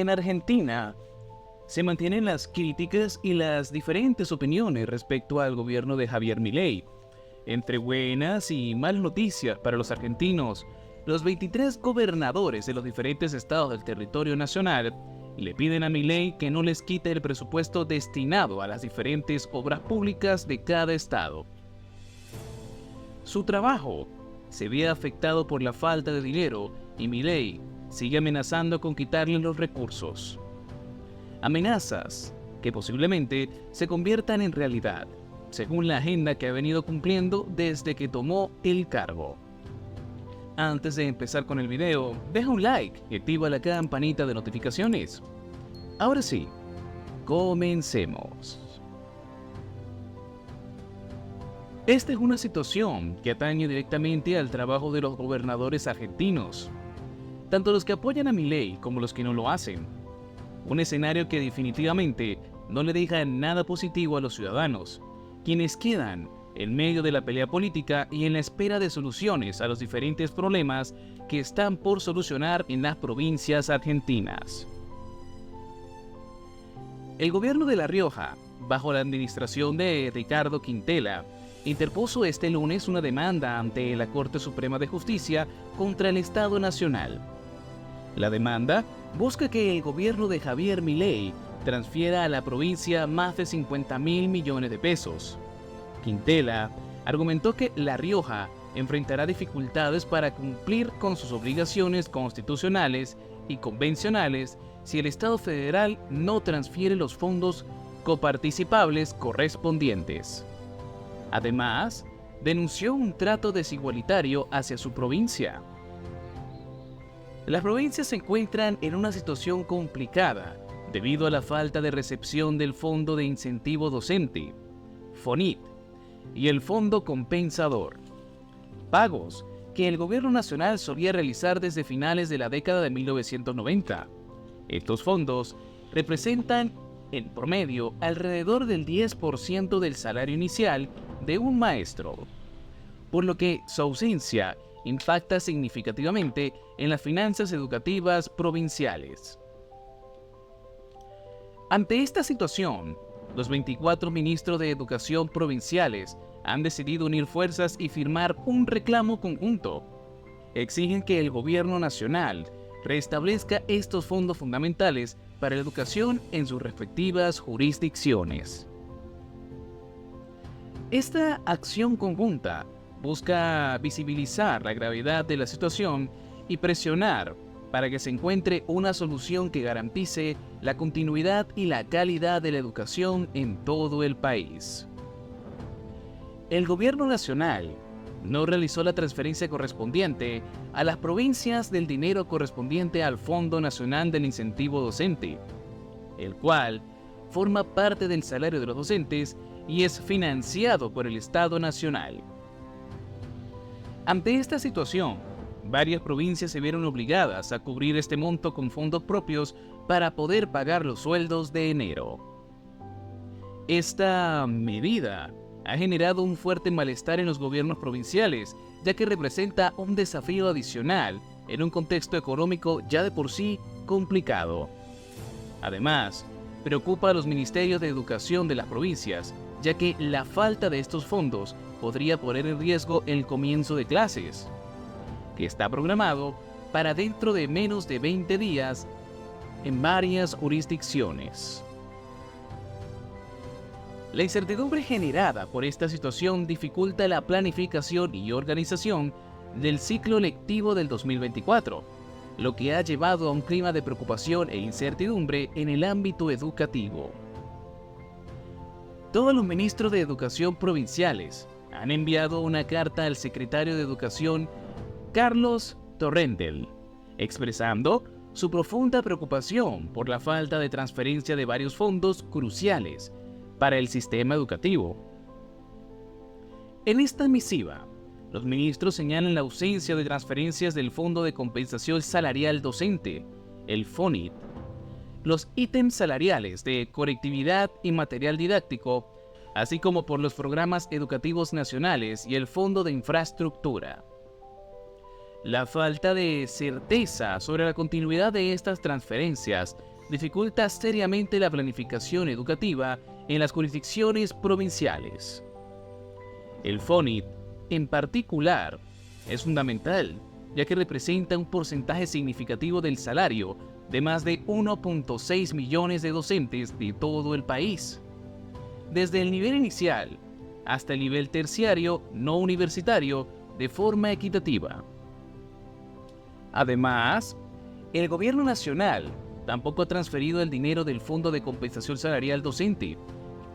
En Argentina, se mantienen las críticas y las diferentes opiniones respecto al gobierno de Javier Milei. Entre buenas y malas noticias para los argentinos, los 23 gobernadores de los diferentes estados del territorio nacional le piden a Milei que no les quite el presupuesto destinado a las diferentes obras públicas de cada estado. Su trabajo se ve afectado por la falta de dinero y Milei sigue amenazando con quitarle los recursos. Amenazas que posiblemente se conviertan en realidad, según la agenda que ha venido cumpliendo desde que tomó el cargo. Antes de empezar con el video, deja un like y activa la campanita de notificaciones. Ahora sí, comencemos. Esta es una situación que atañe directamente al trabajo de los gobernadores argentinos, tanto los que apoyan a Milei como los que no lo hacen. Un escenario que definitivamente no le deja nada positivo a los ciudadanos, quienes quedan en medio de la pelea política y en la espera de soluciones a los diferentes problemas que están por solucionar en las provincias argentinas. El gobierno de La Rioja, bajo la administración de Ricardo Quintela, interpuso este lunes una demanda ante la Corte Suprema de Justicia contra el Estado Nacional. La demanda busca que el gobierno de Javier Milei transfiera a la provincia más de 50.000 millones de pesos. Quintela argumentó que La Rioja enfrentará dificultades para cumplir con sus obligaciones constitucionales y convencionales si el Estado federal no transfiere los fondos coparticipables correspondientes. Además, denunció un trato desigualitario hacia su provincia. Las provincias se encuentran en una situación complicada debido a la falta de recepción del Fondo de Incentivo Docente, FONIT, y el Fondo Compensador, pagos que el gobierno nacional solía realizar desde finales de la década de 1990. Estos fondos representan, en promedio, alrededor del 10% del salario inicial de un maestro, por lo que su ausencia impacta significativamente en las finanzas educativas provinciales. Ante esta situación, los 24 ministros de Educación provinciales han decidido unir fuerzas y firmar un reclamo conjunto. Exigen que el gobierno nacional restablezca estos fondos fundamentales para la educación en sus respectivas jurisdicciones. Esta acción conjunta busca visibilizar la gravedad de la situación y presionar para que se encuentre una solución que garantice la continuidad y la calidad de la educación en todo el país. El gobierno nacional no realizó la transferencia correspondiente a las provincias del dinero correspondiente al Fondo Nacional del Incentivo Docente, el cual forma parte del salario de los docentes y es financiado por el Estado Nacional. Ante esta situación, varias provincias se vieron obligadas a cubrir este monto con fondos propios para poder pagar los sueldos de enero. Esta medida ha generado un fuerte malestar en los gobiernos provinciales, ya que representa un desafío adicional en un contexto económico ya de por sí complicado. Además, preocupa a los ministerios de educación de las provincias, ya que la falta de estos fondos podría poner en riesgo el comienzo de clases, que está programado para dentro de menos de 20 días en varias jurisdicciones. La incertidumbre generada por esta situación dificulta la planificación y organización del ciclo lectivo del 2024, lo que ha llevado a un clima de preocupación e incertidumbre en el ámbito educativo. Todos los ministros de Educación provinciales han enviado una carta al secretario de Educación, Carlos Torrendel, expresando su profunda preocupación por la falta de transferencia de varios fondos cruciales para el sistema educativo. En esta misiva, los ministros señalan la ausencia de transferencias del Fondo de Compensación Salarial Docente, el FONIT, los ítems salariales de conectividad y material didáctico, así como por los programas educativos nacionales y el Fondo de Infraestructura. La falta de certeza sobre la continuidad de estas transferencias dificulta seriamente la planificación educativa en las jurisdicciones provinciales. El FONIT, en particular, es fundamental, ya que representa un porcentaje significativo del salario de más de 1.6 millones de docentes de todo el país. Desde el nivel inicial hasta el nivel terciario no universitario de forma equitativa. Además, el gobierno nacional tampoco ha transferido el dinero del Fondo de Compensación Salarial Docente,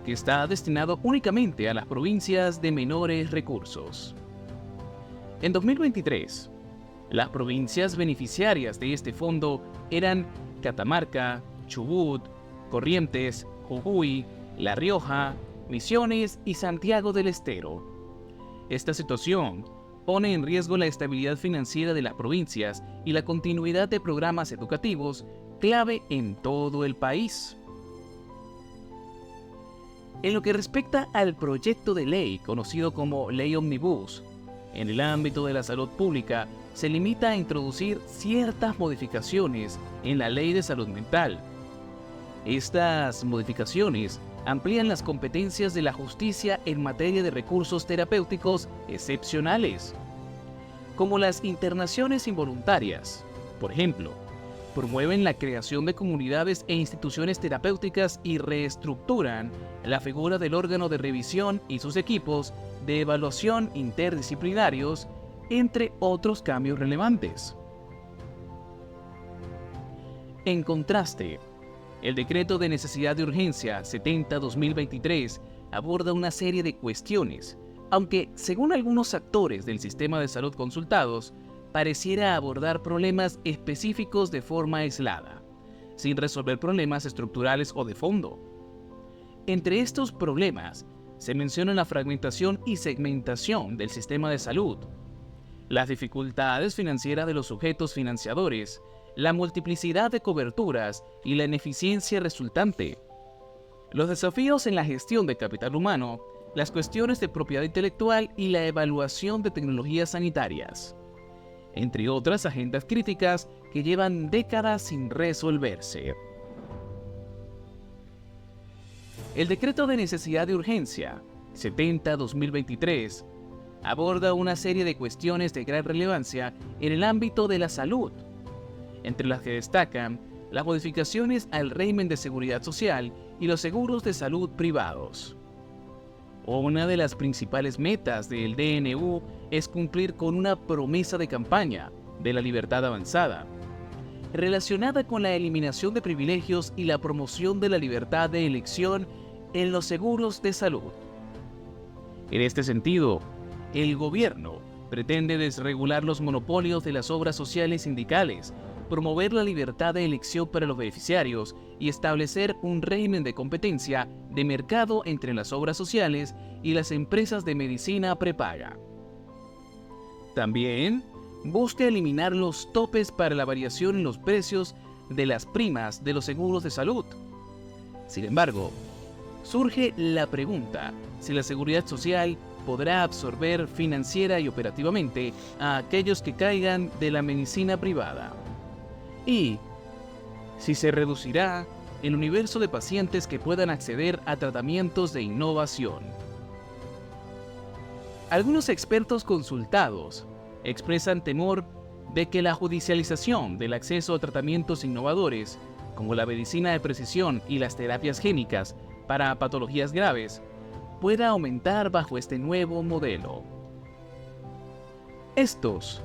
que está destinado únicamente a las provincias de menores recursos. En 2023, las provincias beneficiarias de este fondo eran Catamarca, Chubut, Corrientes, Jujuy, La Rioja, Misiones y Santiago del Estero. Esta situación pone en riesgo la estabilidad financiera de las provincias y la continuidad de programas educativos clave en todo el país. En lo que respecta al proyecto de ley conocido como Ley Omnibus, en el ámbito de la salud pública se limita a introducir ciertas modificaciones en la Ley de Salud Mental. Estas modificaciones amplían las competencias de la justicia en materia de recursos terapéuticos excepcionales, como las internaciones involuntarias. Por ejemplo, promueven la creación de comunidades e instituciones terapéuticas y reestructuran la figura del órgano de revisión y sus equipos de evaluación interdisciplinarios, entre otros cambios relevantes. En contraste, el Decreto de Necesidad de Urgencia 70-2023 aborda una serie de cuestiones, aunque, según algunos actores del sistema de salud consultados, pareciera abordar problemas específicos de forma aislada, sin resolver problemas estructurales o de fondo. Entre estos problemas, se menciona la fragmentación y segmentación del sistema de salud, las dificultades financieras de los sujetos financiadores, la multiplicidad de coberturas y la ineficiencia resultante, los desafíos en la gestión de capital humano, las cuestiones de propiedad intelectual y la evaluación de tecnologías sanitarias, entre otras agendas críticas que llevan décadas sin resolverse. El Decreto de Necesidad de Urgencia 70-2023 aborda una serie de cuestiones de gran relevancia en el ámbito de la salud, entre las que destacan las modificaciones al régimen de seguridad social y los seguros de salud privados. Una de las principales metas del DNU es cumplir con una promesa de campaña de la libertad avanzada, relacionada con la eliminación de privilegios y la promoción de la libertad de elección en los seguros de salud. En este sentido, el gobierno pretende desregular los monopolios de las obras sociales sindicales, promover la libertad de elección para los beneficiarios y establecer un régimen de competencia de mercado entre las obras sociales y las empresas de medicina prepaga. También busca eliminar los topes para la variación en los precios de las primas de los seguros de salud. Sin embargo, surge la pregunta si la seguridad social podrá absorber financiera y operativamente a aquellos que caigan de la medicina privada. Y si se reducirá el universo de pacientes que puedan acceder a tratamientos de innovación. Algunos expertos consultados expresan temor de que la judicialización del acceso a tratamientos innovadores, como la medicina de precisión y las terapias génicas para patologías graves, pueda aumentar bajo este nuevo modelo. Estos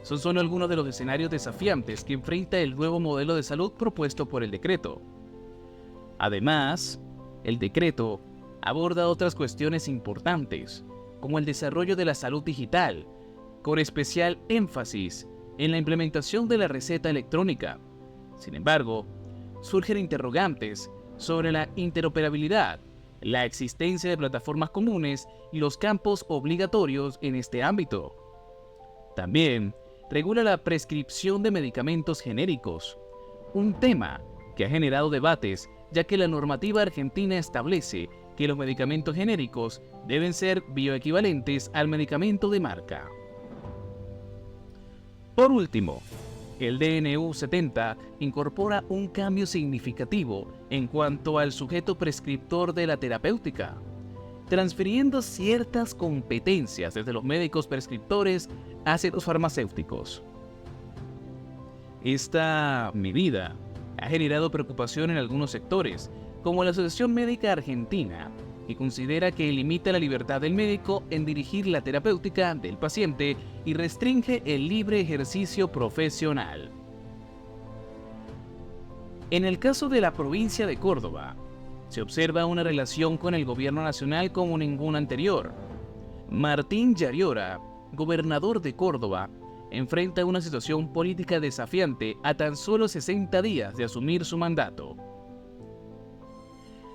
son solo algunos de los escenarios desafiantes que enfrenta el nuevo modelo de salud propuesto por el decreto. Además, el decreto aborda otras cuestiones importantes, como el desarrollo de la salud digital, con especial énfasis en la implementación de la receta electrónica. Sin embargo, surgen interrogantes sobre la interoperabilidad, la existencia de plataformas comunes y los campos obligatorios en este ámbito. También regula la prescripción de medicamentos genéricos, un tema que ha generado debates, ya que la normativa argentina establece que los medicamentos genéricos deben ser bioequivalentes al medicamento de marca. Por último, El DNU 70 incorpora un cambio significativo en cuanto al sujeto prescriptor de la terapéutica, transfiriendo ciertas competencias desde los médicos prescriptores hacia los farmacéuticos. Esta medida ha generado preocupación en algunos sectores, como la Asociación Médica Argentina, que considera que limita la libertad del médico en dirigir la terapéutica del paciente y restringe el libre ejercicio profesional. En el caso de la provincia de Córdoba, se observa una relación con el gobierno nacional como ninguna anterior. Martín Yarriora, gobernador de Córdoba, enfrenta una situación política desafiante a tan solo 60 días de asumir su mandato.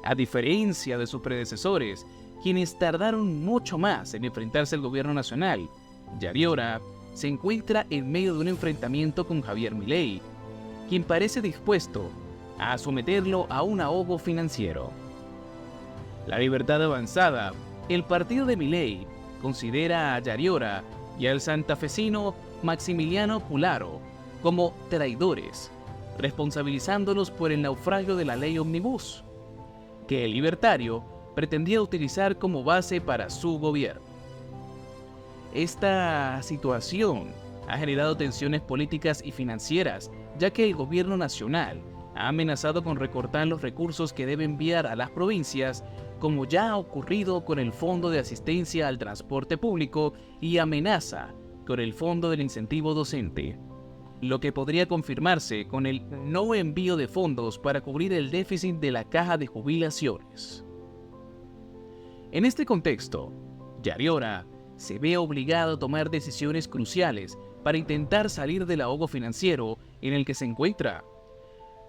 A diferencia de sus predecesores, quienes tardaron mucho más en enfrentarse al gobierno nacional, Yarriora se encuentra en medio de un enfrentamiento con Javier Milei, quien parece dispuesto a someterlo a un ahogo financiero. La Libertad Avanzada, el partido de Milei, considera a Yarriora y al santafesino Maximiliano Pularo como traidores, responsabilizándolos por el naufragio de la ley Omnibus, que el libertario pretendía utilizar como base para su gobierno. Esta situación ha generado tensiones políticas y financieras, ya que el gobierno nacional ha amenazado con recortar los recursos que debe enviar a las provincias, como ya ha ocurrido con el Fondo de Asistencia al Transporte Público y amenaza con el Fondo del Incentivo Docente, lo que podría confirmarse con el no envío de fondos para cubrir el déficit de la caja de jubilaciones. En este contexto, Yarriora se ve obligado a tomar decisiones cruciales para intentar salir del ahogo financiero en el que se encuentra.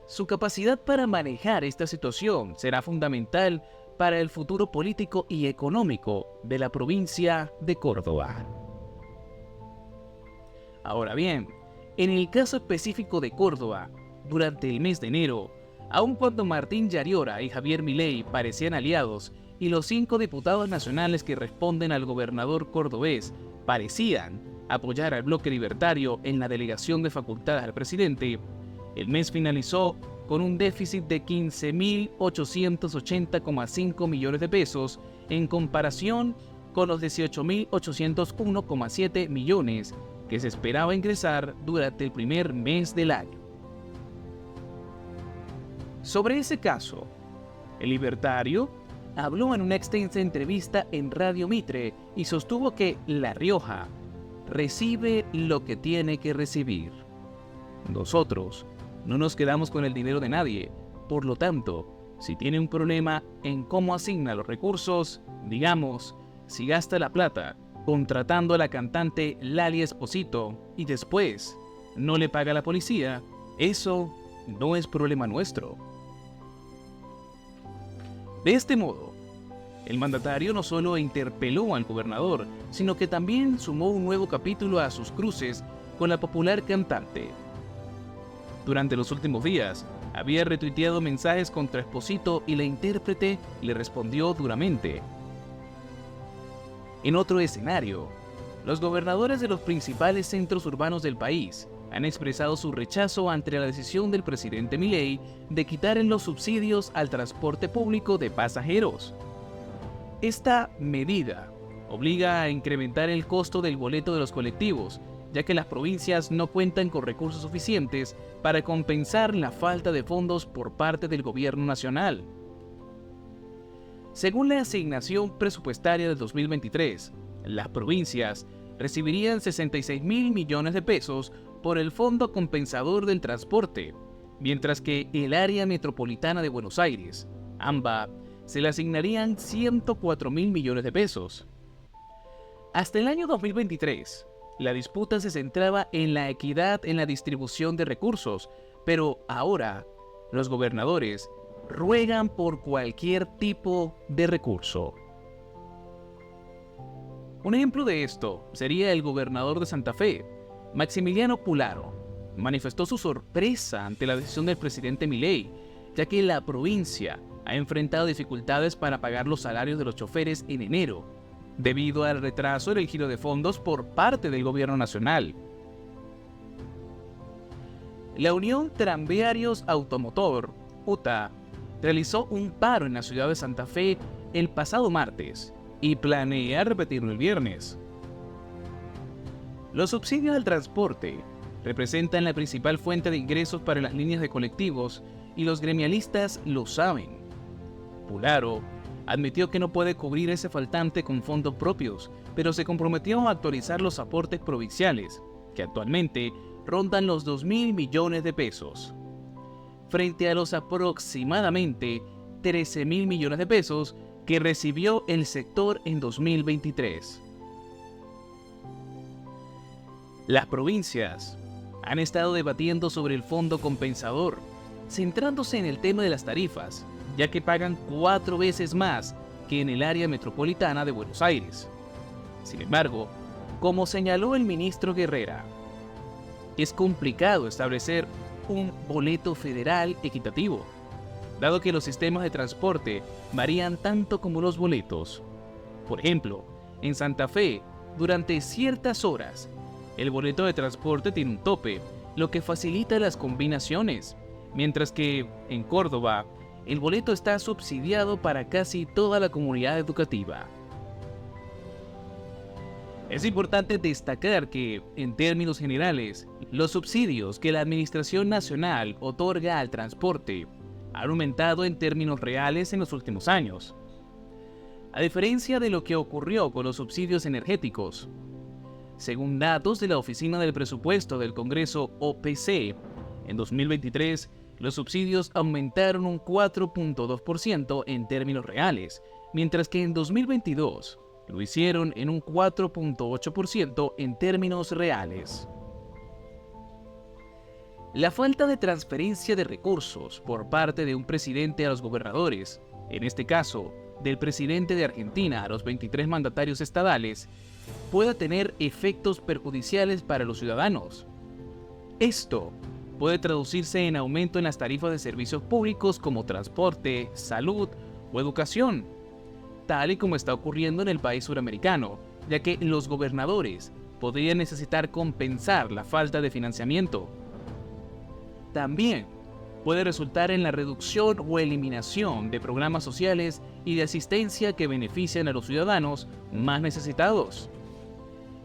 Su capacidad para manejar esta situación será fundamental para el futuro político y económico de la provincia de Córdoba. Ahora bien, en el caso específico de Córdoba, durante el mes de enero, aun cuando Martín Yarriora y Javier Milei parecían aliados y los 5 diputados nacionales que responden al gobernador cordobés parecían apoyar al bloque libertario en la delegación de facultades al presidente, el mes finalizó con un déficit de 15.880,5 millones de pesos en comparación con los 18.801,7 millones que se esperaba ingresar durante el primer mes del año. Sobre ese caso, el libertario habló en una extensa entrevista en Radio Mitre y sostuvo que La Rioja recibe lo que tiene que recibir. Nosotros no nos quedamos con el dinero de nadie, por lo tanto, si tiene un problema en cómo asigna los recursos, digamos, si gasta la plata contratando a la cantante Lali Esposito y después no le paga a la policía, eso no es problema nuestro. De este modo, el mandatario no solo interpeló al gobernador, sino que también sumó un nuevo capítulo a sus cruces con la popular cantante. Durante los últimos días, había retuiteado mensajes contra Esposito y la intérprete le respondió duramente. En otro escenario, los gobernadores de los principales centros urbanos del país han expresado su rechazo ante la decisión del presidente Milei de quitar los subsidios al transporte público de pasajeros. Esta medida obliga a incrementar el costo del boleto de los colectivos, ya que las provincias no cuentan con recursos suficientes para compensar la falta de fondos por parte del gobierno nacional. Según la asignación presupuestaria del 2023, las provincias recibirían 66.000 millones de pesos por el Fondo Compensador del Transporte, mientras que el área metropolitana de Buenos Aires, AMBA, se le asignarían 104.000 millones de pesos. Hasta el año 2023, la disputa se centraba en la equidad en la distribución de recursos, pero ahora los gobernadores ruegan por cualquier tipo de recurso. Un ejemplo de esto sería el gobernador de Santa Fe, Maximiliano Pularo. Manifestó su sorpresa ante la decisión del presidente Milei, ya que la provincia ha enfrentado dificultades para pagar los salarios de los choferes en enero, debido al retraso en el giro de fondos por parte del gobierno nacional. La Unión Tranviarios Automotor, UTA, realizó un paro en la ciudad de Santa Fe el pasado martes y planea repetirlo el viernes. Los subsidios al transporte representan la principal fuente de ingresos para las líneas de colectivos y los gremialistas lo saben. Pularo admitió que no puede cubrir ese faltante con fondos propios, pero se comprometió a actualizar los aportes provinciales, que actualmente rondan los 2.000 millones de pesos, frente a los aproximadamente 13.000 millones de pesos que recibió el sector en 2023. Las provincias han estado debatiendo sobre el fondo compensador, centrándose en el tema de las tarifas, ya que pagan 4 veces más que en el área metropolitana de Buenos Aires. Sin embargo, como señaló el ministro Guerrera, es complicado establecer un boleto federal equitativo, dado que los sistemas de transporte varían tanto como los boletos. Por ejemplo, en Santa Fe, durante ciertas horas, el boleto de transporte tiene un tope, lo que facilita las combinaciones, mientras que en Córdoba, el boleto está subsidiado para casi toda la comunidad educativa. Es importante destacar que, en términos generales, los subsidios que la Administración Nacional otorga al transporte han aumentado en términos reales en los últimos años. A diferencia de lo que ocurrió con los subsidios energéticos, según datos de la Oficina del Presupuesto del Congreso OPC, en 2023 los subsidios aumentaron un 4.2% en términos reales, mientras que en 2022 lo hicieron en un 4.8% en términos reales. La falta de transferencia de recursos por parte de un presidente a los gobernadores, en este caso, del presidente de Argentina a los 23 mandatarios estadales, puede tener efectos perjudiciales para los ciudadanos. Esto puede traducirse en aumento en las tarifas de servicios públicos como transporte, salud o educación, tal y como está ocurriendo en el país suramericano, ya que los gobernadores podrían necesitar compensar la falta de financiamiento. También puede resultar en la reducción o eliminación de programas sociales y de asistencia que benefician a los ciudadanos más necesitados.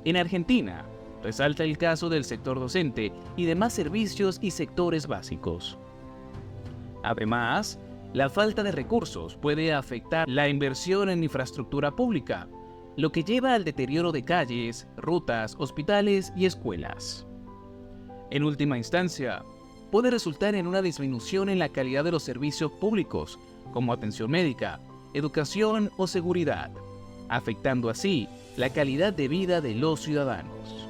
En Argentina, resalta el caso del sector docente y demás servicios y sectores básicos. Además, la falta de recursos puede afectar la inversión en infraestructura pública, lo que lleva al deterioro de calles, rutas, hospitales y escuelas. En última instancia, puede resultar en una disminución en la calidad de los servicios públicos, como atención médica, educación o seguridad, afectando así la calidad de vida de los ciudadanos.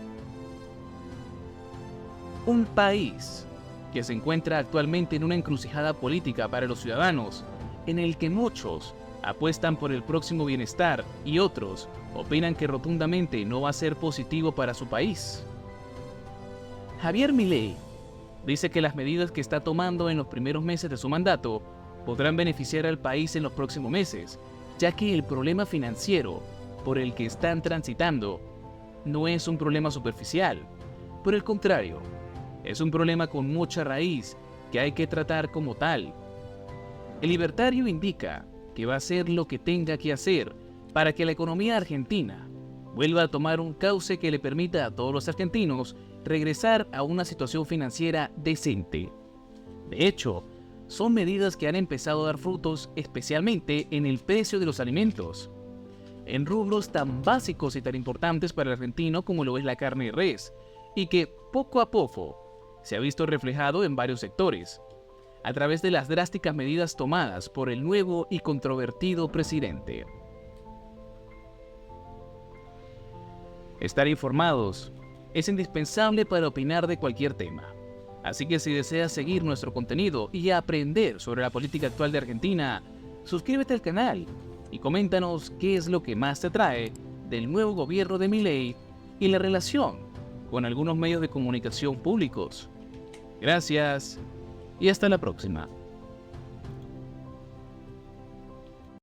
Un país que se encuentra actualmente en una encrucijada política para los ciudadanos, en el que muchos apuestan por el próximo bienestar y otros opinan que rotundamente no va a ser positivo para su país. Javier Milei dice que las medidas que está tomando en los primeros meses de su mandato podrán beneficiar al país en los próximos meses, ya que el problema financiero por el que están transitando no es un problema superficial. Por el contrario, es un problema con mucha raíz que hay que tratar como tal. El libertario indica que va a hacer lo que tenga que hacer para que la economía argentina vuelva a tomar un cauce que le permita a todos los argentinos regresar a una situación financiera decente. De hecho, son medidas que han empezado a dar frutos, especialmente en el precio de los alimentos, en rubros tan básicos y tan importantes para el argentino como lo es la carne de res, y que poco a poco se ha visto reflejado en varios sectores, a través de las drásticas medidas tomadas por el nuevo y controvertido presidente. Estar informados es indispensable para opinar de cualquier tema. Así que si deseas seguir nuestro contenido y aprender sobre la política actual de Argentina, suscríbete al canal y coméntanos qué es lo que más te atrae del nuevo gobierno de Milei y la relación con algunos medios de comunicación públicos. Gracias y hasta la próxima.